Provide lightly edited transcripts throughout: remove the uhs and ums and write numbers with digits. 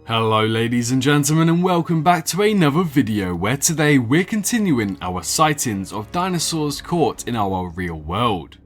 Hello ladies and gentlemen, and welcome back to another video where today we're continuing our sightings of dinosaurs caught in our real world.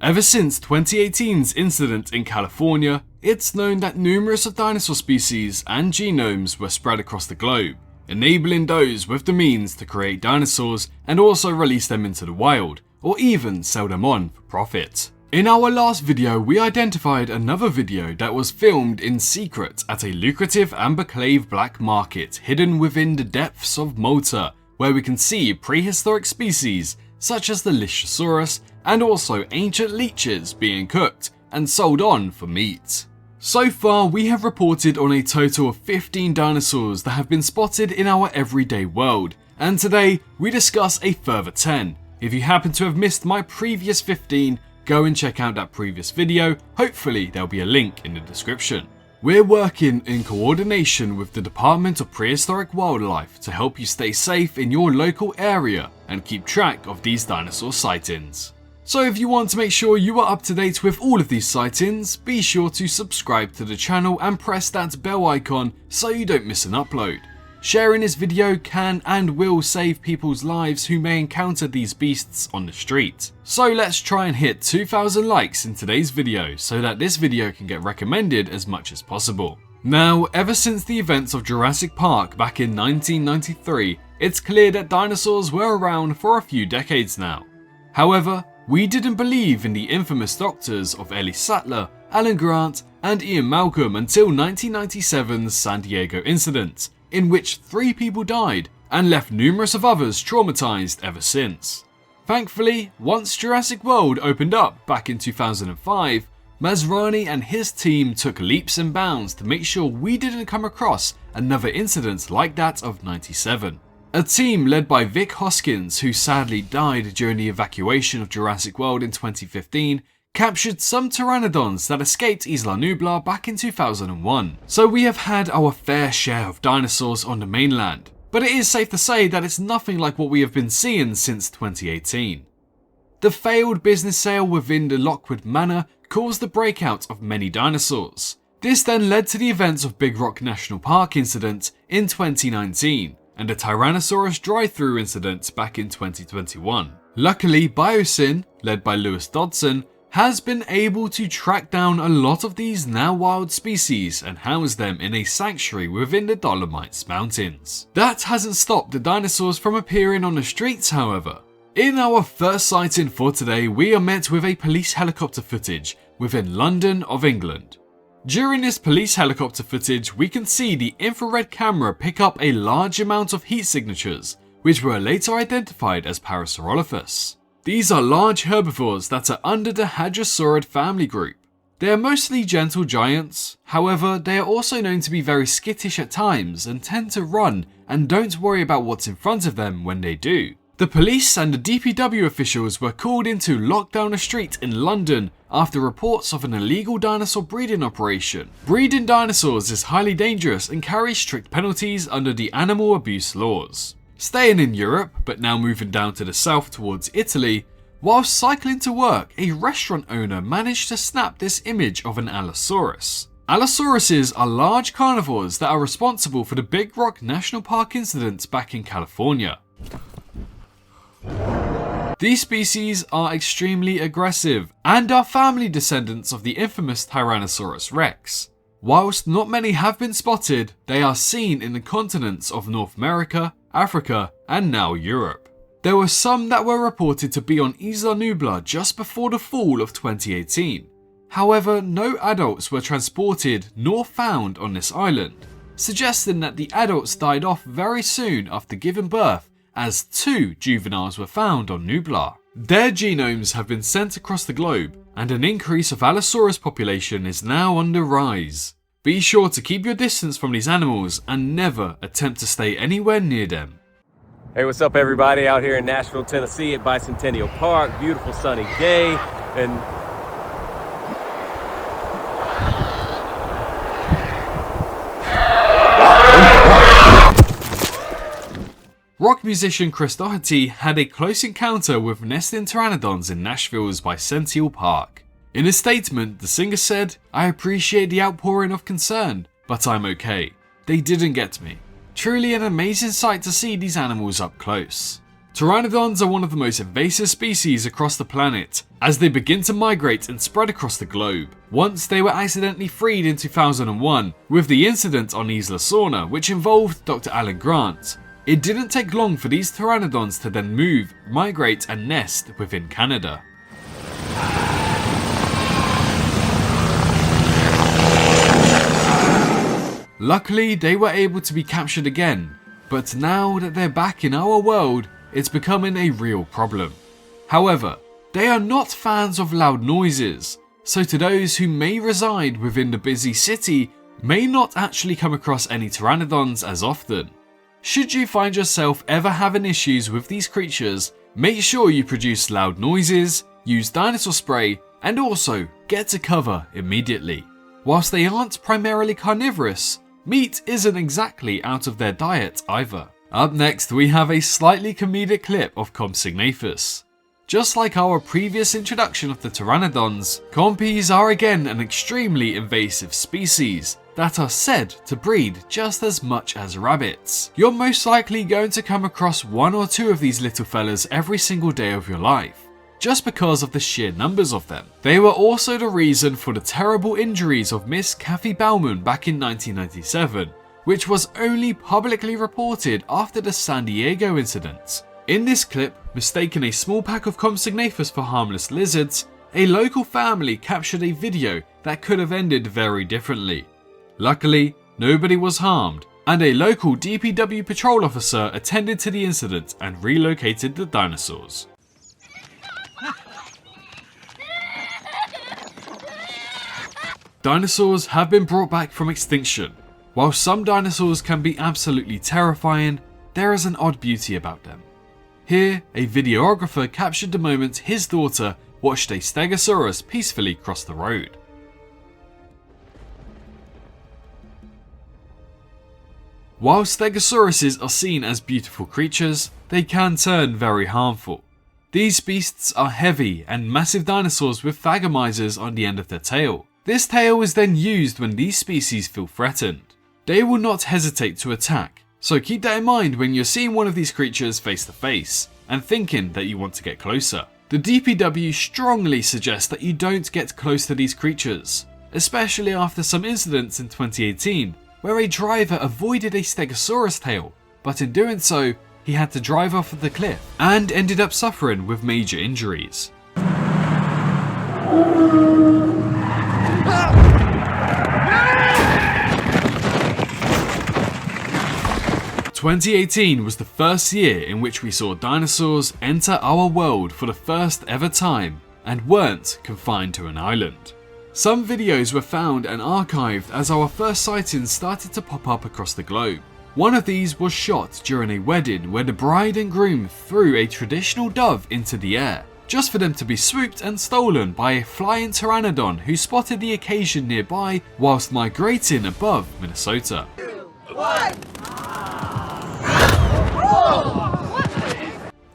Ever since 2018's incident in California, it's known that numerous of dinosaur species and genomes were spread across the globe, enabling those with the means to create dinosaurs and also release them into the wild, or even sell them on for profit. In our last video, we identified another video that was filmed in secret at a lucrative amberclave black market hidden within the depths of Malta, where we can see prehistoric species such as the Allosaurus and also ancient leeches being cooked and sold on for meat. So far, we have reported on a total of 15 dinosaurs that have been spotted in our everyday world, and today we discuss a further 10. If you happen to have missed my previous 15, go and check out that previous video, hopefully there'll be a link in the description. We're working in coordination with the Department of Prehistoric Wildlife to help you stay safe in your local area and keep track of these dinosaur sightings. So if you want to make sure you are up to date with all of these sightings, be sure to subscribe to the channel and press that bell icon so you don't miss an upload. Sharing this video can and will save people's lives who may encounter these beasts on the street. So let's try and hit 2,000 likes in today's video so that this video can get recommended as much as possible. Now, ever since the events of Jurassic Park back in 1993, it's clear that dinosaurs were around for a few decades now. However, we didn't believe in the infamous doctors of Ellie Sattler, Alan Grant and Ian Malcolm until 1997's San Diego incident, in which 3 people died and left numerous of others traumatized ever since. Thankfully, once Jurassic World opened up back in 2005, Masrani and his team took leaps and bounds to make sure we didn't come across another incident like that of '97. A team led by Vic Hoskins, who sadly died during the evacuation of Jurassic World in 2015, captured some Pteranodons that escaped Isla Nublar back in 2001. So we have had our fair share of dinosaurs on the mainland, but it is safe to say that it's nothing like what we have been seeing since 2018. The failed business sale within the Lockwood Manor caused the breakout of many dinosaurs. This then led to the events of Big Rock National Park incident in 2019 and the Tyrannosaurus drive-thru incident back in 2021. Luckily, Biosyn, led by Lewis Dodson, has been able to track down a lot of these now wild species and house them in a sanctuary within the Dolomites Mountains. That hasn't stopped the dinosaurs from appearing on the streets, however. In our first sighting for today, we are met with a police helicopter footage within London of England. During this police helicopter footage, we can see the infrared camera pick up a large amount of heat signatures, which were later identified as Parasaurolophus. These are large herbivores that are under the Hadrosaurid family group. They are mostly gentle giants, however they are also known to be very skittish at times and tend to run and don't worry about what's in front of them when they do. The police and the DPW officials were called in to lock down a street in London after reports of an illegal dinosaur breeding operation. Breeding dinosaurs is highly dangerous and carries strict penalties under the animal abuse laws. Staying in Europe, but now moving down to the south towards Italy, whilst cycling to work, a restaurant owner managed to snap this image of an Allosaurus. Allosauruses are large carnivores that are responsible for the Big Rock National Park incident back in California. These species are extremely aggressive and are family descendants of the infamous Tyrannosaurus rex. Whilst not many have been spotted, they are seen in the continents of North America, Africa, and now Europe. There were some that were reported to be on Isla Nublar just before the fall of 2018. However, no adults were transported nor found on this island, suggesting that the adults died off very soon after giving birth, as 2 juveniles were found on Nublar. Their genomes have been sent across the globe, and an increase of Allosaurus population is now on the rise. Be sure to keep your distance from these animals and never attempt to stay anywhere near them. Hey, what's up everybody out here in Nashville, Tennessee at Bicentennial Park. Beautiful sunny day, and Rock musician Chris Doherty had a close encounter with nesting pteranodons in Nashville's Bicentennial Park. In a statement, the singer said, "I appreciate the outpouring of concern, but I'm okay. they didn't get me. Truly an amazing sight to see these animals up close. Pteranodons are one of the most invasive species across the planet, as they begin to migrate and spread across the globe. Once they were accidentally freed in 2001 with the incident on Isla Sorna, which involved Dr. Alan Grant. It didn't take long for these pteranodons to then move, migrate and nest within Canada. Luckily, they were able to be captured again, but now that they're back in our world, it's becoming a real problem. However, they are not fans of loud noises, so to those who may reside within the busy city, may not actually come across any pteranodons as often. Should you find yourself ever having issues with these creatures, make sure you produce loud noises, use dinosaur spray, and also get to cover immediately. Whilst they aren't primarily carnivorous, meat isn't exactly out of their diet either. Up next, we have a slightly comedic clip of Compsognathus. Just like our previous introduction of the pteranodons, compies are again an extremely invasive species that are said to breed just as much as rabbits. You're most likely going to come across one or two of these little fellas every single day of your life, just because of the sheer numbers of them. They were also the reason for the terrible injuries of Miss Kathy Bauman back in 1997, which was only publicly reported after the San Diego incident. In this clip, mistaking a small pack of Compsognathus for harmless lizards, a local family captured a video that could have ended very differently. Luckily, nobody was harmed, and a local DPW patrol officer attended to the incident and relocated the dinosaurs. Dinosaurs have been brought back from extinction. While some dinosaurs can be absolutely terrifying, there is an odd beauty about them. Here, a videographer captured the moment his daughter watched a Stegosaurus peacefully cross the road. While Stegosauruses are seen as beautiful creatures, they can turn very harmful. These beasts are heavy and massive dinosaurs with thagomisers on the end of their tail. This tail is then used when these species feel threatened. They will not hesitate to attack, so keep that in mind when you're seeing one of these creatures face to face and thinking that you want to get closer. The DPW strongly suggests that you don't get close to these creatures, especially after some incidents in 2018 where a driver avoided a Stegosaurus tail, but in doing so, he had to drive off of the cliff and ended up suffering with major injuries. 2018 was the first year in which we saw dinosaurs enter our world for the first ever time and weren't confined to an island. Some videos were found and archived as our first sightings started to pop up across the globe. One of these was shot during a wedding where the bride and groom threw a traditional dove into the air, just for them to be swooped and stolen by a flying pteranodon who spotted the occasion nearby whilst migrating above Minnesota. 2, 1.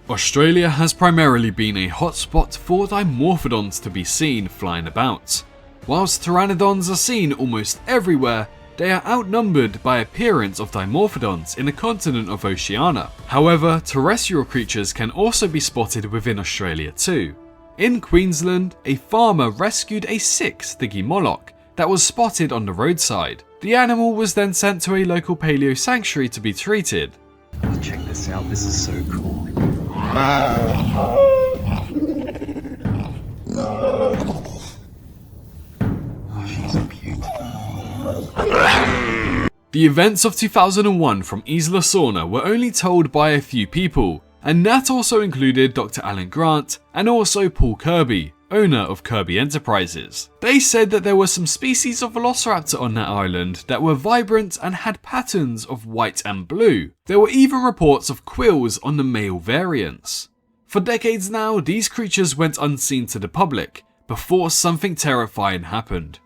Australia has primarily been a hotspot for Dimorphodons to be seen flying about. Whilst Pteranodons are seen almost everywhere, they are outnumbered by appearance of Dimorphodons in the continent of Oceania. However, terrestrial creatures can also be spotted within Australia too. In Queensland, a farmer rescued a sick Stygimoloch that was spotted on the roadside. The animal was then sent to a local paleo sanctuary to be treated. Check this out, this is so cool. Oh, she's beautiful. The events of 2001 from Isla Sorna were only told by a few people, and that also included Dr. Alan Grant and also Paul Kirby, owner of Kirby Enterprises. They said that there were some species of Velociraptor on that island that were vibrant and had patterns of white and blue. There were even reports of quills on the male variants. For decades now, these creatures went unseen to the public before something terrifying happened.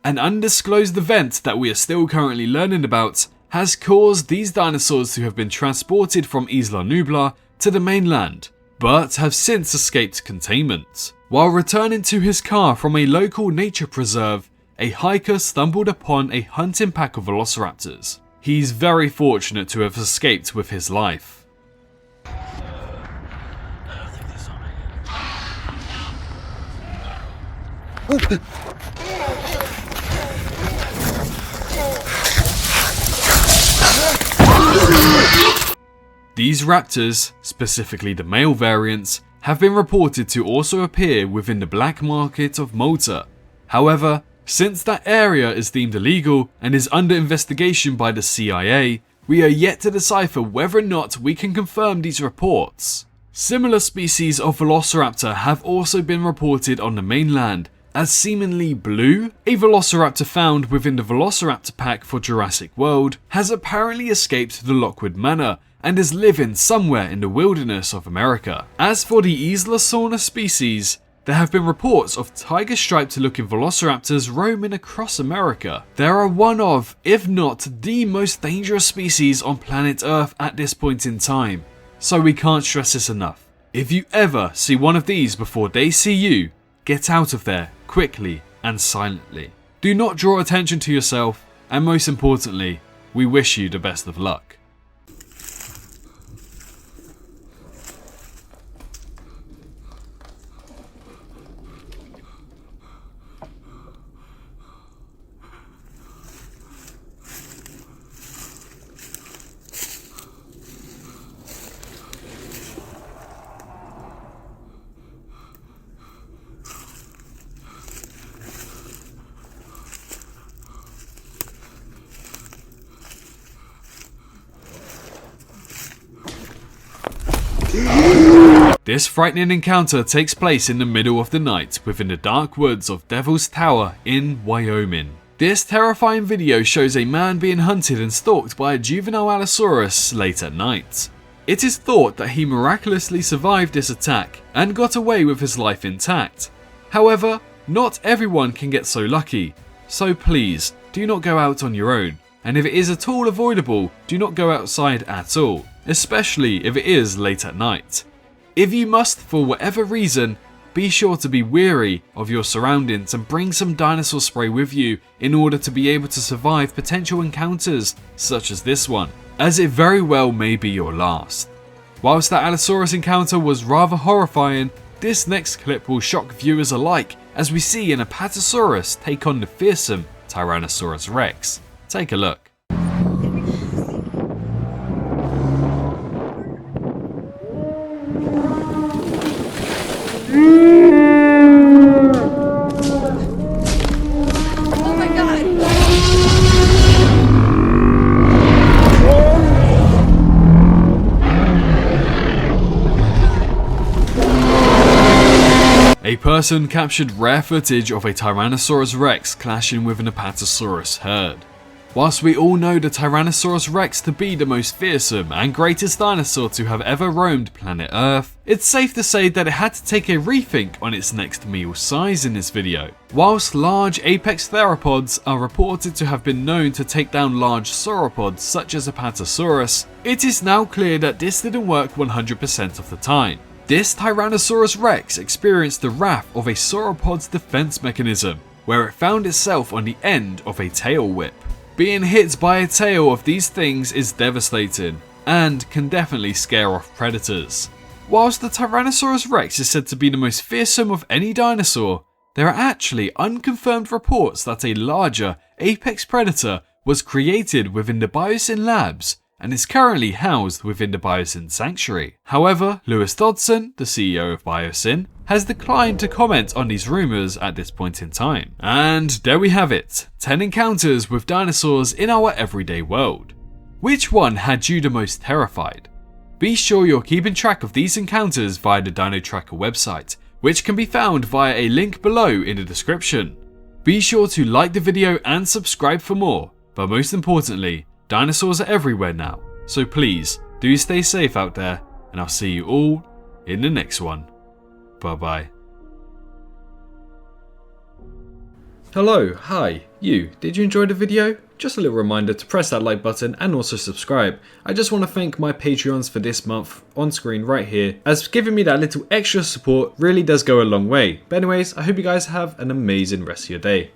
An undisclosed event that we are still currently learning about has caused these dinosaurs to have been transported from Isla Nublar to the mainland, but have since escaped containment. While returning to his car from a local nature preserve, a hiker stumbled upon a hunting pack of velociraptors. He's very fortunate to have escaped with his life. These raptors, specifically the male variants, have been reported to also appear within the black market of Malta. However, since that area is deemed illegal and is under investigation by the CIA, we are yet to decipher whether or not we can confirm these reports. Similar species of Velociraptor have also been reported on the mainland, as seemingly Blue, a Velociraptor found within the Velociraptor pack for Jurassic World, has apparently escaped the Lockwood Manor and is living somewhere in the wilderness of America. As for the Allosaurus species, there have been reports of tiger-striped looking velociraptors roaming across America. They are one of, if not the most dangerous species on planet Earth at this point in time, so we can't stress this enough. If you ever see one of these before they see you, get out of there quickly and silently. Do not draw attention to yourself, and most importantly, we wish you the best of luck. This frightening encounter takes place in the middle of the night within the dark woods of Devil's Tower in Wyoming. This terrifying video shows a man being hunted and stalked by a juvenile Allosaurus late at night. It is thought that he miraculously survived this attack and got away with his life intact. However, not everyone can get so lucky, so please do not go out on your own, and if it is at all avoidable, do not go outside at all, especially if it is late at night. If you must for whatever reason, be sure to be wary of your surroundings and bring some dinosaur spray with you in order to be able to survive potential encounters such as this one, as it very well may be your last. Whilst that Allosaurus encounter was rather horrifying, this next clip will shock viewers alike as we see an Apatosaurus take on the fearsome Tyrannosaurus Rex. Take a look. A person captured rare footage of a Tyrannosaurus Rex clashing with an Apatosaurus herd. Whilst we all know the Tyrannosaurus Rex to be the most fearsome and greatest dinosaur to have ever roamed planet Earth, it's safe to say that it had to take a rethink on its next meal size in this video. Whilst large apex theropods are reported to have been known to take down large sauropods such as Apatosaurus, it is now clear that this didn't work 100% of the time. This Tyrannosaurus Rex experienced the wrath of a sauropod's defense mechanism, where it found itself on the end of a tail whip. Being hit by a tail of these things is devastating, and can definitely scare off predators. Whilst the Tyrannosaurus Rex is said to be the most fearsome of any dinosaur, there are actually unconfirmed reports that a larger apex predator was created within the Biosyn labs and is currently housed within the Biosyn Sanctuary. However, Lewis Dodson, the CEO of Biosyn, has declined to comment on these rumours at this point in time. And there we have it, 10 encounters with dinosaurs in our everyday world. Which one had you the most terrified? Be sure you're keeping track of these encounters via the Dino Tracker website, which can be found via a link below in the description. Be sure to like the video and subscribe for more, but most importantly, dinosaurs are everywhere now, so please do stay safe out there, and I'll see you all in the next one. Bye bye. Hello, hi, you. Did you enjoy the video? Just a little reminder to press that like button and also subscribe. I just want to thank my Patreons for this month on screen right here, as giving me that little extra support really does go a long way. But anyways, I hope you guys have an amazing rest of your day.